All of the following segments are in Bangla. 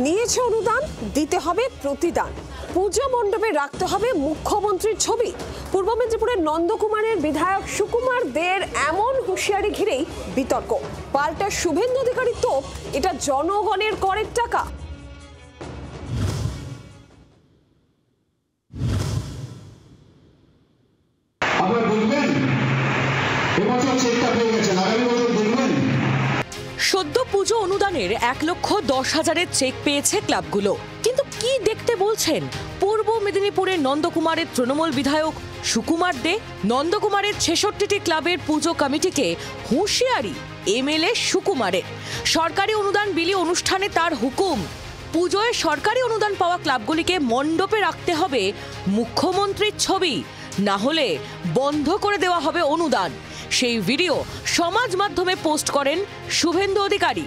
নিয়েছে অনুদান, দিতে হবে প্রতিদান। পূজা মণ্ডপে রাখতে হবে মুখ্যমন্ত্রীর ছবি। পূর্ব মেদিনীপুরের নন্দকুমারের বিধায়ক সুকুমার দের এমন হুঁশিয়ারি ঘিরেই বিতর্ক। পাল্টা শুভেন্দু অধিকারীর তোপ, এটা জনগণের করের টাকা। সদ্য পুজো অনুদানের 1,10,000-এর চেক পেয়েছে ক্লাবগুলো। কিন্তু কি দেখতে বলছেন পূর্ব মেদিনীপুরের নন্দকুমারের তৃণমূল বিধায়ক সুকুমার দে? নন্দকুমারের 66টি ক্লাবের পুজো কমিটিকে হুঁশিয়ারি এমএলএ সুকুমারের। সরকারি অনুদান বিলি অনুষ্ঠানে তার হুকুম, পুজোয় সরকারি অনুদান পাওয়া ক্লাবগুলিকে মণ্ডপে রাখতে হবে মুখ্যমন্ত্রীর ছবি, না হলে বন্ধ করে দেওয়া হবে অনুদান। সেই ভিডিও সমাজ মাধ্যমে পোস্ট করেন শুভেন্দু অধিকারী।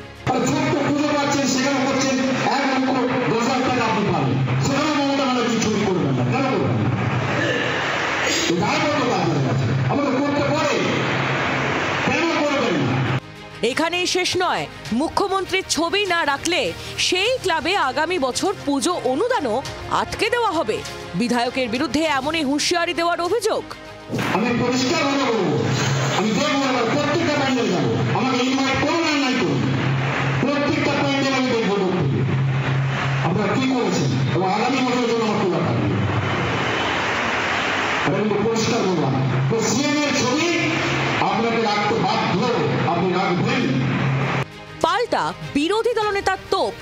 এখানেই শেষ নয়, মুখ্যমন্ত্রীর ছবি না রাখলে সেই ক্লাবে আগামী বছর পুজো অনুদানও আটকে দেওয়া হবে। বিধায়কের বিরুদ্ধে এমনই হুঁশিয়ারি দেওয়ার অভিযোগ। আমি পরিষ্কার আমি দেখবো প্রত্যেকটা প্যান্ডেল যাবো, আমাকে ইনভাইট করুন আর নাই করুন, প্রত্যেকটা প্যান্ডেল আমি দেখবো আপনারা কি করেছেন এবং আগামী বছরের জন্য আমার তোলা থাকবে। এটা কিন্তু পরিষ্কার বললাম, তো সিএমের ছবি আপনাকে রাখতে বাধ্য, আপনি রাখবেন। পাল্টা বিরোধী দলনেতার তোপ,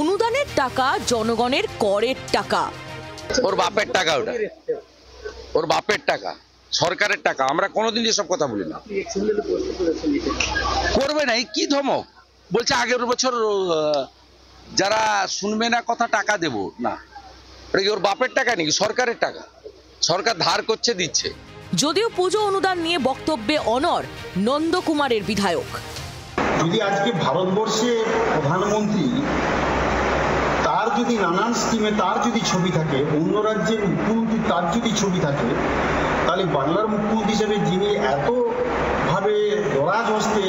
অনুদানের টাকা জনগণের করের টাকা। ওর বাপের টাকা, ওটা ওর বাপের টাকা, সরকারের টাকা। আমরা কোনোদিন এসব কথা বলি না। করবে না, কি ধমক বলছে আগের বছর যারা শুনবে না কথা টাকা দেব না। এটা কি ওর বাপের টাকা নাকি সরকারের টাকা? সরকার ধার করছে, দিচ্ছে। যদিও পুজো অনুদান নিয়ে বক্তব্যে অনড় নন্দকুমারের বিধায়ক। যদি আজকে ভারতবর্ষে প্রধানমন্ত্রী তার যদি নানান স্কিমে তার যদি ছবি থাকে, অন্য রাজ্যের মুখ্যমন্ত্রী তার যদি ছবি থাকে, তাহলে বাংলার মুখ্যমন্ত্রী হিসেবে যিনি এতভাবে দরাজ হস্তে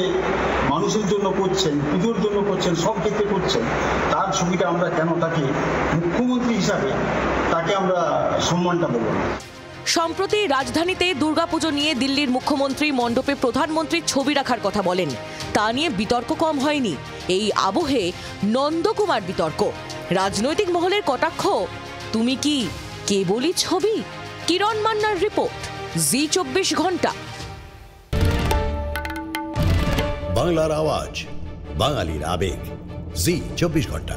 মানুষের জন্য করছেন, পুজোর জন্য করছেন, সব ক্ষেত্রে করছেন, তার ছবিটা আমরা কেন তাকে মুখ্যমন্ত্রী হিসাবে তাকে আমরা সম্মানটা দেব না? সম্প্রতি রাজধানীতে দুর্গাপুজো নিয়ে দিল্লির মুখ্যমন্ত্রী মণ্ডপে প্রধানমন্ত্রীর ছবি রাখার কথা বলেন। তা নিয়ে বিতর্ক কম হয়নি। এই আবহে নন্দকুমার বিতর্ক, রাজনৈতিক মহলের কটাক্ষ, তুমি কি কেবলই ছবি? কিরণ মান্নার রিপোর্ট, জি 24 ঘন্টা। বাংলার আওয়াজ, বাঙালির আবেগ, জি 24 ঘন্টা।